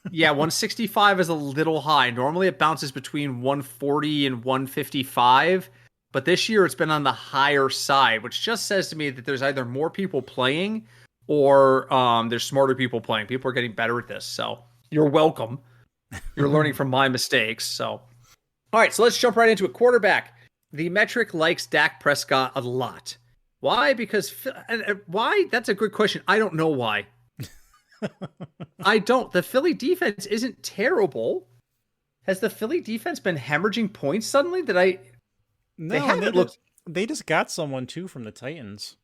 Yeah, 165 is a little high. Normally it bounces between 140 and 155. But this year it's been on the higher side, which just says to me that there's either more people playing or there's smarter people playing. People are getting better at this. So you're welcome. You're learning from my mistakes. So, all right, so let's jump right into it. Quarterback. The metric likes Dak Prescott a lot. Why? Because why? That's a good question. I don't know why. I don't. The Philly defense isn't terrible. Has the Philly defense been hemorrhaging points suddenly? No, they haven't looked. They just got someone too from the Titans.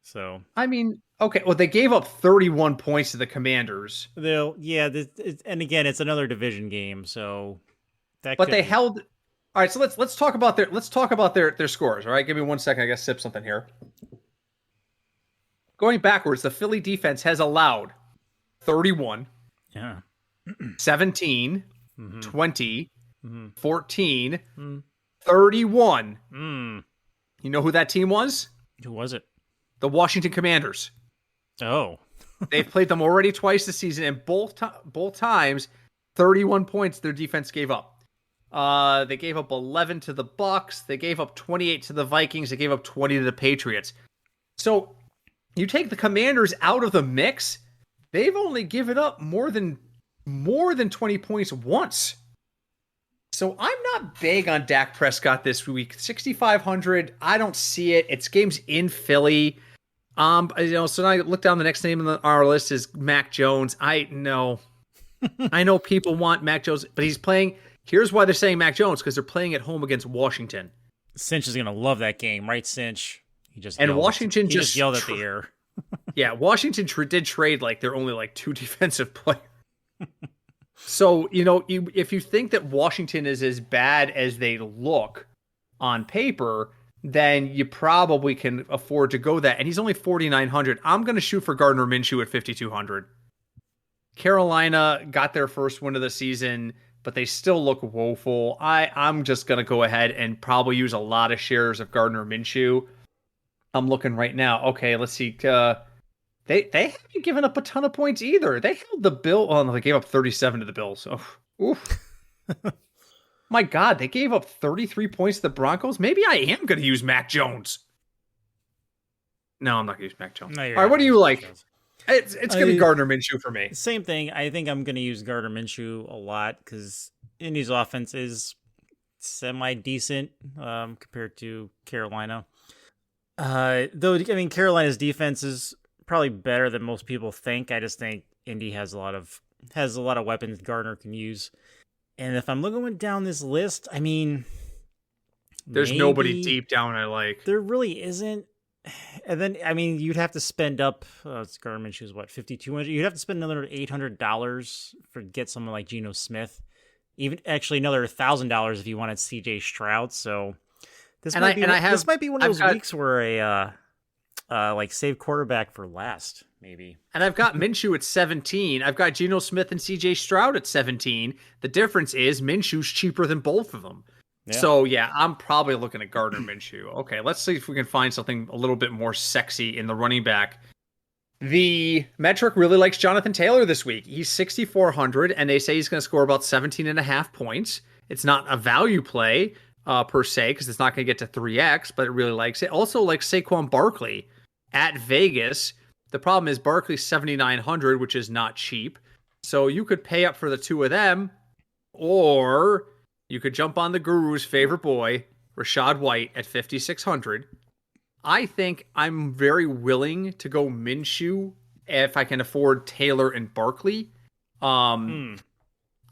So I mean, okay. Well, they gave up 31 points to the Commanders. And again, it's another division game, so that. But they held. All right, so let's talk about their scores. All right, give me 1 second. I gotta sip something here. Going backwards, the Philly defense has allowed 31, 17, 20, 14, 31. You know who that team was? Who was it? The Washington Commanders. Oh. They've played them already twice this season, and both times, 31 points their defense gave up. They gave up 11 to the Bucks. They gave up 28 to the Vikings. They gave up 20 to the Patriots. So you take the Commanders out of the mix, they've only given up more than 20 points once. So I'm not big on Dak Prescott this week. 6,500, I don't see it. It's games in Philly. So now I look down, the next name on our list is Mac Jones. I know people want Mac Jones, but he's playing. Here's why they're saying Mac Jones, because they're playing at home against Washington. Cinch is going to love that game, right, Cinch? Washington just yelled at the air. Yeah, Washington did trade like they're only like 2 defensive players. So, if you think that Washington is as bad as they look on paper, then you probably can afford to go that. And he's only 4,900. I'm going to shoot for Gardner Minshew at 5,200. Carolina got their first win of the season, but they still look woeful. I'm just going to go ahead and probably use a lot of shares of Gardner Minshew. I'm looking right now. Okay, let's see. They haven't given up a ton of points either. They held the Bills. Oh, no, they gave up 37 to the Bills. Oh, oof. My God, they gave up 33 points to the Broncos. Maybe I am going to use Mac Jones. No, I'm not going to use Mac Jones. No, all right, what do you like? It's going to be Gardner Minshew for me. Same thing. I think I'm going to use Gardner Minshew a lot because Indy's offense is semi-decent compared to Carolina. Though, Carolina's defense is probably better than most people think. I just think Indy has a lot of weapons Gardner can use. And if I'm looking down this list, there's nobody deep down I like. There really isn't. And then, you'd have to spend up, Gardner Minshew's what, 5,200? You'd have to spend another $800 to get someone like Geno Smith. Even actually another $1,000 if you wanted CJ Stroud. So this might be one of those weeks where save quarterback for last, maybe. And I've got Minshew at 17. I've got Geno Smith and CJ Stroud at 17. The difference is Minshew's cheaper than both of them. Yeah. So, yeah, I'm probably looking at Gardner Minshew. Okay, let's see if we can find something a little bit more sexy in the running back. The metric really likes Jonathan Taylor this week. He's 6,400, and they say he's going to score about 17.5 points. It's not a value play per se, because it's not going to get to 3x, but it really likes it. Also likes Saquon Barkley at Vegas. The problem is Barkley's 7,900, which is not cheap. So you could pay up for the two of them, or you could jump on the Guru's favorite boy, Rachaad White, at 5,600. I think I'm very willing to go Minshew if I can afford Taylor and Barkley. I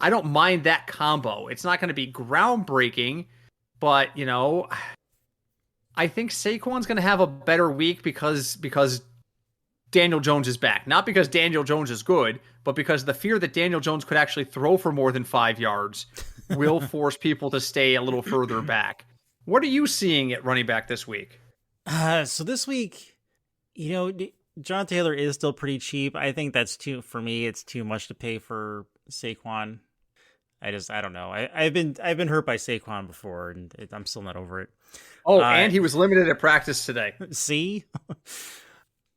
don't mind that combo. It's not going to be groundbreaking, but, I think Saquon's going to have a better week because Daniel Jones is back. Not because Daniel Jones is good, but because the fear that Daniel Jones could actually throw for more than 5 yards will force people to stay a little further back. What are you seeing at running back this week? So this week, John Taylor is still pretty cheap. I think that's for me, it's too much to pay for Saquon. I don't know. I've been hurt by Saquon before, and I'm still not over it. Oh, and he was limited at practice today. See?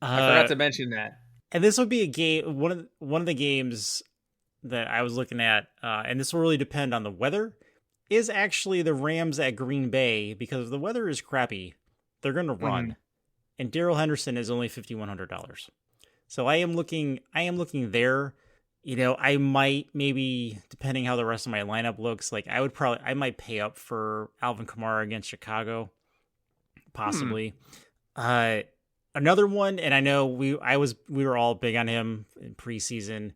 I forgot to mention that. And this would be a game, one of the games that I was looking at, and this will really depend on the weather, is actually the Rams at Green Bay, because if the weather is crappy, they're going to run. And Darrell Henderson is only $5,100. So I am looking there. I might maybe, depending how the rest of my lineup looks, like I might pay up for Alvin Kamara against Chicago, possibly. Another one, and I know we were all big on him in preseason.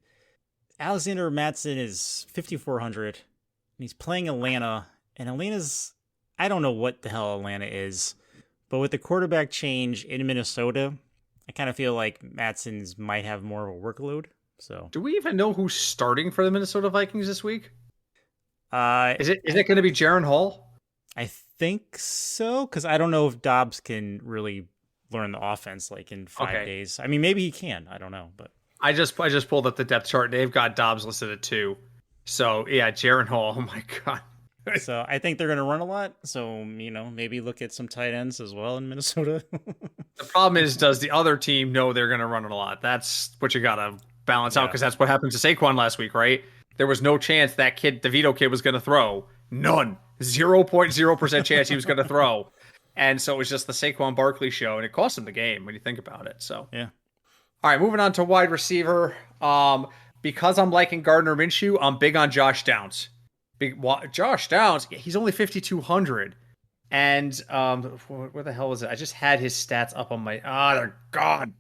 Alexander Mattson is 5,400, and he's playing Atlanta, and Atlanta's, I don't know what the hell Atlanta is, but with the quarterback change in Minnesota, I kind of feel like Mattson's might have more of a workload. So, do we even know who's starting for the Minnesota Vikings this week? Is it going to be Jaron Hall? I think so, because I don't know if Dobbs can really learn the offense like in 5 days. I mean, maybe he can. I don't know, but I just pulled up the depth chart. They've got Dobbs listed at 2. So yeah, Jaron Hall. Oh my god. So I think they're going to run a lot. So maybe look at some tight ends as well in Minnesota. The problem is, does the other team know they're going to run it a lot? That's what you got to balance out, because that's what happened to Saquon last week, right? There was no chance that kid, DeVito kid, was going to throw. None. 0.0% chance he was going to throw. And so it was just the Saquon Barkley show, and it cost him the game when you think about it. So yeah. All right, moving on to wide receiver. Because I'm liking Gardner Minshew, I'm big on Josh Downs. Josh Downs, he's only 5,200. And where the hell was it? I just had his stats up on my... they're gone.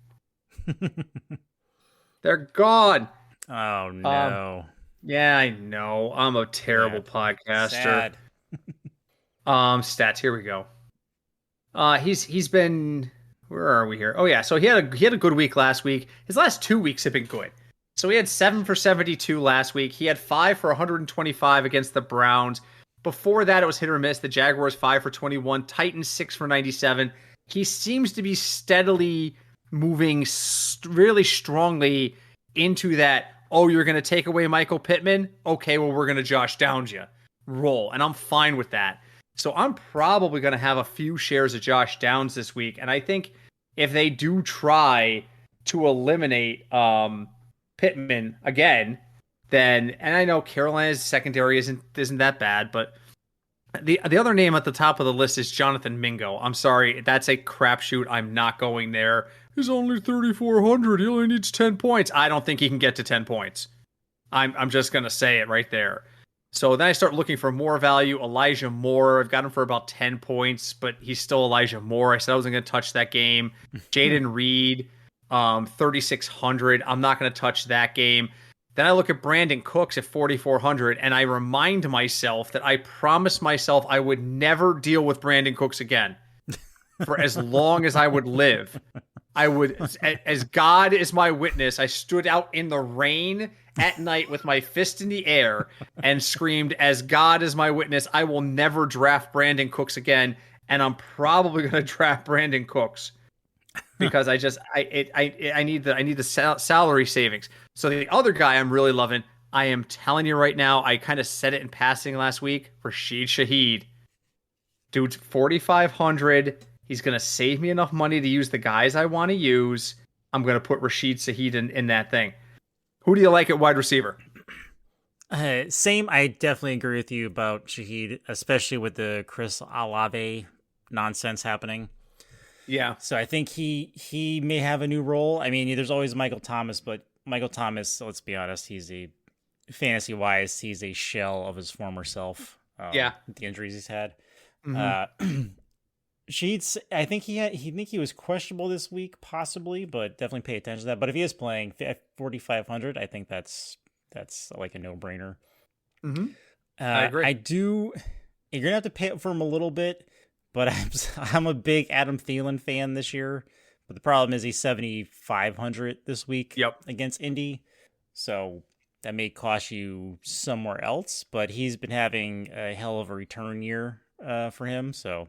They're gone. Oh, no. Yeah, I know. I'm a terrible podcaster. Sad. Stats. Here we go. He's been... Where are we here? Oh, yeah. So he had a good week last week. His last 2 weeks have been good. So he had 7 for 72 last week. He had 5 for 125 against the Browns. Before that, it was hit or miss. The Jaguars 5 for 21. Titans 6 for 97. He seems to be steadily moving really strongly into that, oh, you're going to take away Michael Pittman? Okay, well, we're going to Josh Downs you. Roll. And I'm fine with that. So I'm probably going to have a few shares of Josh Downs this week. And I think if they do try to eliminate Pittman again, then, and I know Carolina's secondary isn't that bad, but the other name at the top of the list is Jonathan Mingo. I'm sorry, that's a crapshoot. I'm not going there. He's only 3,400. He only needs 10 points. I don't think he can get to 10 points. I'm just going to say it right there. So then I start looking for more value. Elijah Moore, I've got him for about 10 points, but he's still Elijah Moore. I said I wasn't going to touch that game. Jaden Reed, 3,600. I'm not going to touch that game. Then I look at Brandon Cooks at 4,400, and I remind myself that I promised myself I would never deal with Brandon Cooks again for as long as I would live. I would, as God is my witness, I stood out in the rain at night with my fist in the air and screamed, as God is my witness, I will never draft Brandon Cooks again. And I'm probably going to draft Brandon Cooks because I need the salary savings. So the other guy I'm really loving, I am telling you right now, I kind of said it in passing last week, Rashid Shaheed. Dude's 4,500. He's going to save me enough money to use the guys I want to use. I'm going to put Rashid Shaheed in that thing. Who do you like at wide receiver? Same. I definitely agree with you about Shaheed, especially with the Chris Olave nonsense happening. Yeah. So I think he may have a new role. I mean, there's always Michael Thomas, but Michael Thomas, let's be honest, fantasy-wise, he's a shell of his former self. Yeah. The injuries he's had. Mm-hmm. Sheets, I think he was questionable this week, possibly, but definitely pay attention to that. But if he is playing 4,500, I think that's like a no-brainer. Mm-hmm. I agree. You're gonna have to pay up for him a little bit, but I'm a big Adam Thielen fan this year. But the problem is he's 7,500 this week against Indy, so that may cost you somewhere else. But he's been having a hell of a return year for him, so.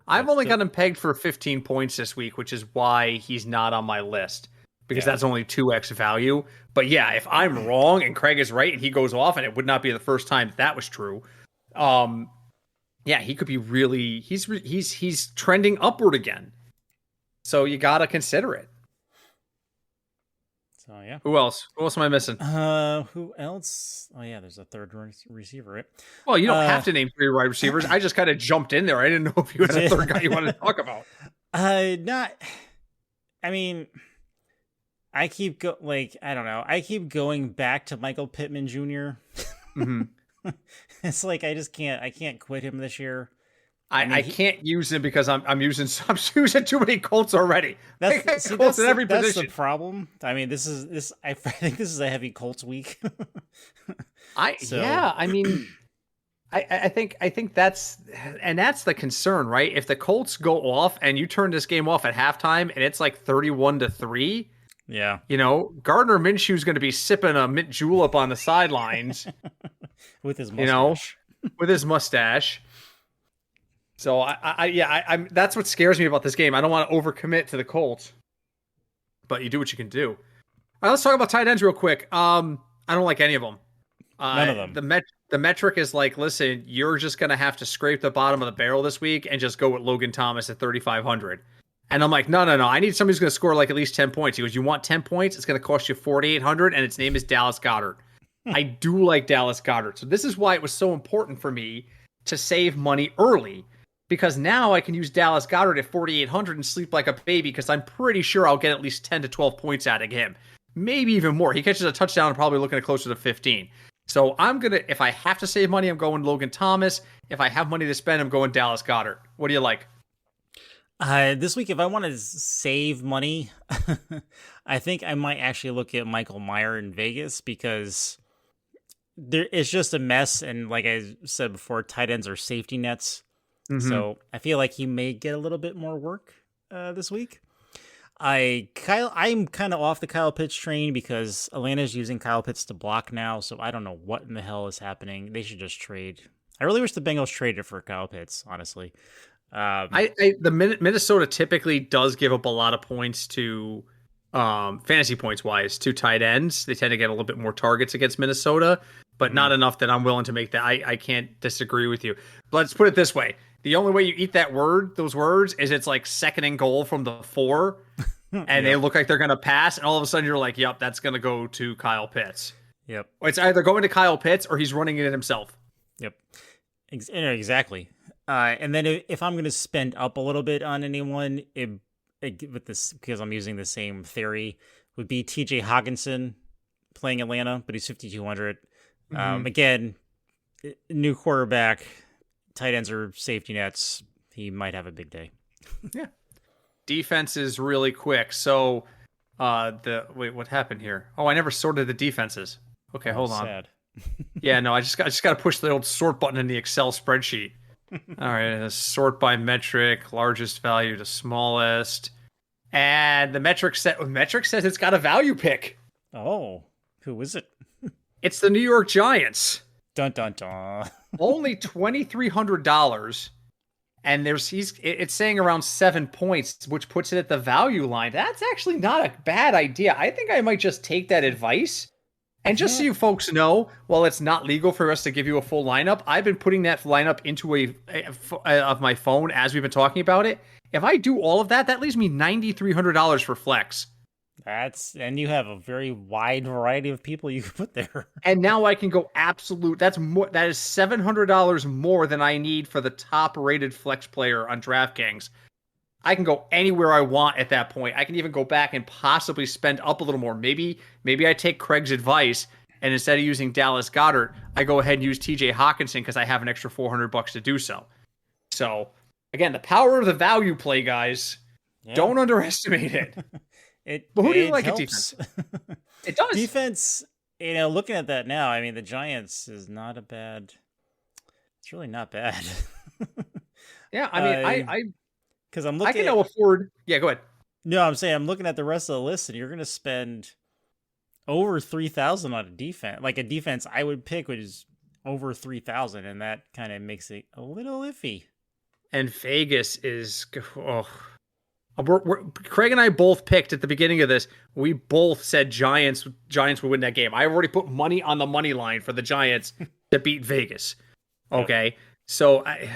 I've only got him pegged for 15 points this week, which is why he's not on my list, because that's only 2x value. But yeah, if I'm wrong and Craig is right and he goes off, and it would not be the first time that was true. He could be really, he's trending upward again. So you got to consider it. So yeah. Who else? Who else am I missing? Who else? Oh yeah, there's a third receiver, right? Well, you don't have to name 3 wide receivers. I just kind of jumped in there. I didn't know if you had a third guy you wanted to talk about. I keep I don't know. I keep going back to Michael Pittman Jr. Mm-hmm. It's like I can't quit him this year. I can't use him because I'm using too many Colts already. That's Colts in every that's position. the problem. I mean, I think this is a heavy Colts week. Yeah. I mean, I think that's the concern, right? If the Colts go off and you turn this game off at halftime and it's like 31-3, yeah, Gardner Minshew's going to be sipping a mint julep on the sidelines with his mustache. With his mustache. So I'm that's what scares me about this game. I don't want to overcommit to the Colts, but you do what you can do. All right, let's talk about tight ends real quick. I don't like any of them. None of them. The metric is like, listen, you're just gonna have to scrape the bottom of the barrel this week and just go with Logan Thomas at 3,500. And I'm like, no. I need somebody who's gonna score like at least 10 points. He goes, you want 10 points? It's gonna cost you 4,800, and its name is Dallas Goedert. I do like Dallas Goedert, so this is why it was so important for me to save money early. Because now I can use Dallas Goedert at 4,800 and sleep like a baby because I'm pretty sure I'll get at least 10 to 12 points out of him. Maybe even more. He catches a touchdown and probably looking at closer to 15. So if I have to save money, I'm going Logan Thomas. If I have money to spend, I'm going Dallas Goedert. What do you like? This week, if I want to save money, I think I might actually look at Michael Mayer in Vegas because it's just a mess. And like I said before, tight ends are safety nets. Mm-hmm. So I feel like he may get a little bit more work this week. I'm kind of off the Kyle Pitts train because Atlanta's using Kyle Pitts to block now. So I don't know what in the hell is happening. They should just trade. I really wish the Bengals traded for Kyle Pitts, honestly. Minnesota typically does give up a lot of points to fantasy points wise to tight ends. They tend to get a little bit more targets against Minnesota, but not enough that I'm willing to make that. I can't disagree with you. But let's put it this way. The only way you eat those words, is it's like 2nd and goal from the 4, and they look like they're going to pass, and all of a sudden you're like, yep, that's going to go to Kyle Pitts. Yep. It's either going to Kyle Pitts or he's running it himself. Yep. Exactly. And then if I'm going to spend up a little bit on anyone, with this, because I'm using the same theory, would be TJ Hawkinson playing Atlanta, but he's 5,200. Again, new quarterback. Tight ends are safety nets. He might have a big day. Yeah. Defense is really quick. So, what happened here? Oh, I never sorted the defenses. Okay, hold on. Sad. Yeah, no, I just got to push the old sort button in the Excel spreadsheet. All right, sort by metric, largest value to smallest, and the metric says it's got a value pick. Oh, who is it? It's the New York Giants. Dun dun dun. Only $2,300, and it's saying around 7 points, which puts it at the value line. That's actually not a bad idea. I think I might just take that advice. And just so you folks know, while it's not legal for us to give you a full lineup, I've been putting that lineup into of my phone as we've been talking about it. If I do all of that, that leaves me $9,300 for flex. And you have a very wide variety of people you can put there. And now I can go absolute. That is $700 more than I need for the top rated flex player on DraftKings. I can go anywhere I want at that point. I can even go back and possibly spend up a little more. Maybe I take Craig's advice, and instead of using Dallas Goedert, I go ahead and use TJ Hawkinson because I have an extra $400 to do so. So again, the power of the value play, guys. Yeah. Don't underestimate it. But who do you like at defense? It does. Defense, looking at that now, I mean, the Giants is not a bad. It's really not bad. Yeah, I mean, because I'm looking. I can afford. Yeah, go ahead. No, I'm saying I'm looking at the rest of the list, and you're going to spend over 3,000 on a defense. Like a defense I would pick, which is over 3,000, and that kind of makes it a little iffy. And Vegas is. Oh. Craig and I both picked at the beginning of this. We both said Giants would win that game. I already put money on the money line for the Giants to beat Vegas. Okay, so I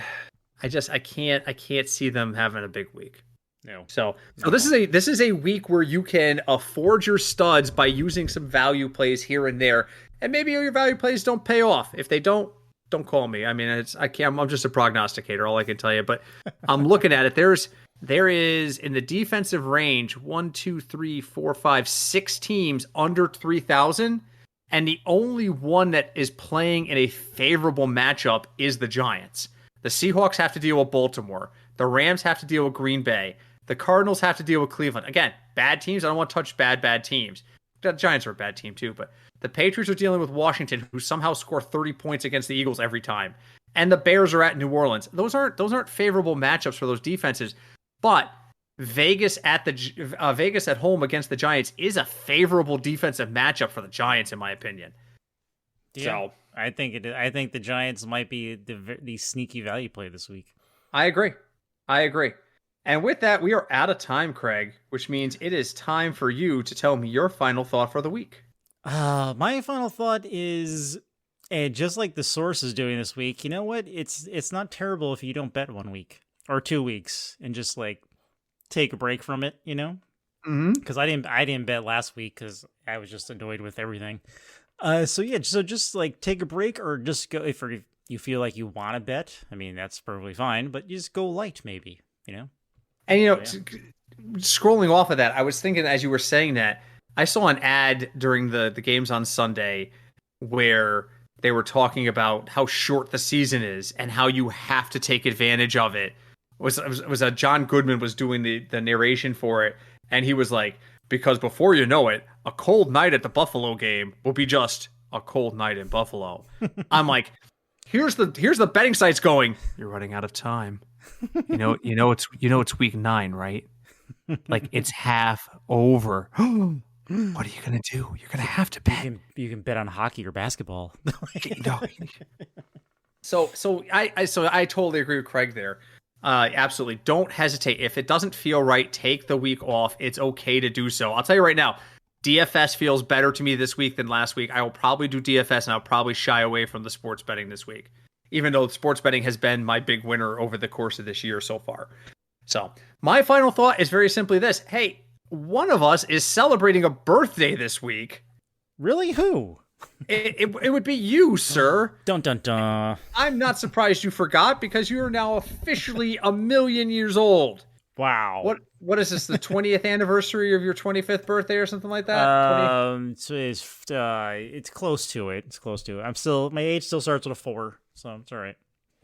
can't see them having a big week. No. So this is a week where you can afford your studs by using some value plays here and there, and maybe your value plays don't pay off. If they don't call me. I mean, I'm just a prognosticator. All I can tell you, but I'm looking at it. there is in the defensive range 1, 2, 3, 4, 5, 6 teams under 3,000. And the only one that is playing in a favorable matchup is the Giants. The Seahawks have to deal with Baltimore. The Rams have to deal with Green Bay. The Cardinals have to deal with Cleveland. Again, bad teams. I don't want to touch bad teams. The Giants are a bad team too, but the Patriots are dealing with Washington, who somehow score 30 points against the Eagles every time. And the Bears are at New Orleans. Those aren't favorable matchups for those defenses. But Vegas at home against the Giants is a favorable defensive matchup for the Giants, in my opinion. Yeah, so I think the Giants might be the sneaky value play this week. I agree. And with that, we are out of time, Craig, which means it is time for you to tell me your final thought for the week. My final thought is, and just like the source is doing this week, you know what? It's not terrible if you don't bet 1 week or 2 weeks and just like take a break from it, you know? Because I didn't bet last week because I was just annoyed with everything. So just like take a break or just go if you feel like you want to bet. I mean, that's perfectly fine, but you just go light maybe, you know? And, you know, scrolling off of that, I was thinking as you were saying that, I saw an ad during the games on Sunday where they were talking about how short the season is and how you have to take advantage of it. It was John Goodman was doing the narration for it, and he was like, because before you know it, a cold night at the Buffalo game will be just a cold night in Buffalo. I'm like, here's the betting sites going, you're running out of time. You know it's week 9, right? Like it's half over. What are you gonna do? You're gonna have to bet. You can bet on hockey or basketball. No. So I totally agree with Craig there. Absolutely, don't hesitate. If it doesn't feel right, take the week off. It's okay to do so. I'll tell you right now, DFS feels better to me this week than last week. I will probably do DFS, and I'll probably shy away from the sports betting this week, even though sports betting has been my big winner over the course of this year so far. So my final thought is very simply this. Hey, one of us is celebrating a birthday this week. Really? Who? It would be you, sir. Dun dun dun. I'm not surprised you forgot because you are now officially 1,000,000 years old. Wow. What is this? The 20th anniversary of your 25th birthday or something like that? So it's close to it. It's close to it. My age still starts with a 4, so it's all right.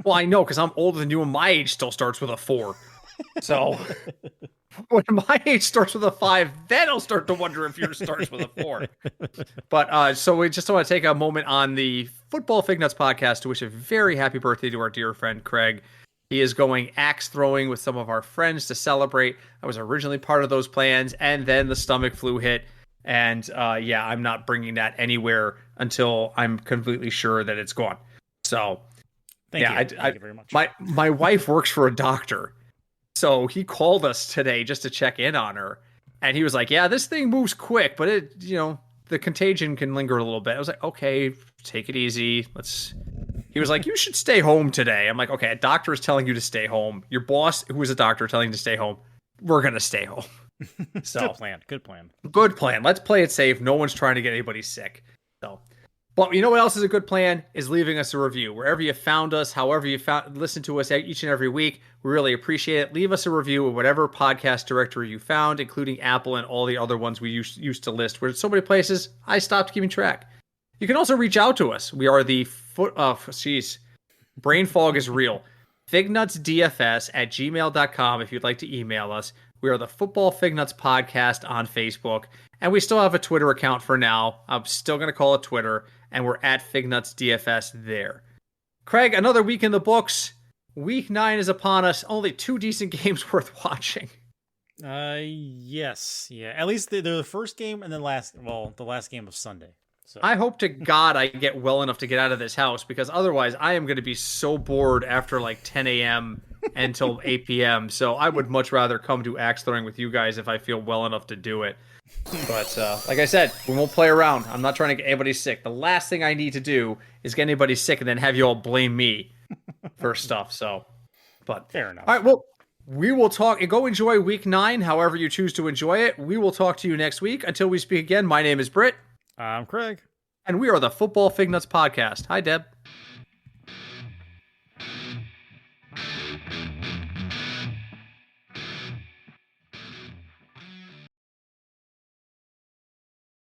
Well, I know because I'm older than you, and my age still starts with a 4. So when my age starts with a 5, then I'll start to wonder if yours starts with a 4. But so we just want to take a moment on the Football Fignuts podcast to wish a very happy birthday to our dear friend Craig. He is going axe throwing with some of our friends to celebrate. I was originally part of those plans, and then the stomach flu hit. And I'm not bringing that anywhere until I'm completely sure that it's gone. So thank you very much. My wife works for a doctor. So he called us today just to check in on her. And he was like, yeah, this thing moves quick, but the contagion can linger a little bit. I was like, okay, take it easy. He was like, you should stay home today. I'm like, okay, a doctor is telling you to stay home. Your boss, who is a doctor, telling you to stay home. We're going to stay home. So Good plan. Good plan. Let's play it safe. No one's trying to get anybody sick. So, but you know what else is a good plan? Is leaving us a review. Wherever you found us, however you listen to us each and every week, we really appreciate it. Leave us a review of whatever podcast directory you found, including Apple and all the other ones we used to list. We're so many places, I stopped keeping track. You can also reach out to us. We are the brain fog is real. fignutsdfs@gmail.com if you'd like to email us. We are the Football Fignuts podcast on Facebook, and we still have a Twitter account for now. I'm still going to call it Twitter, and we're at FignutsDFS there. Craig, another week in the books. Week 9 is upon us. Only 2 decent games worth watching. Yes. Yeah. At least they're the first game and the last game of Sunday. So. I hope to God I get well enough to get out of this house, because otherwise I am going to be so bored after like 10 a.m. until 8 p.m. So I would much rather come to axe throwing with you guys if I feel well enough to do it. But like I said, we won't play around. I'm not trying to get anybody sick. The last thing I need to do is get anybody sick and then have you all blame me for stuff. So, but fair enough. All right, well, we will talk. Go enjoy week 9, however you choose to enjoy it. We will talk to you next week. Until we speak again, my name is Britt. I'm Craig. And we are the Football Fignuts podcast. Hi, Deb.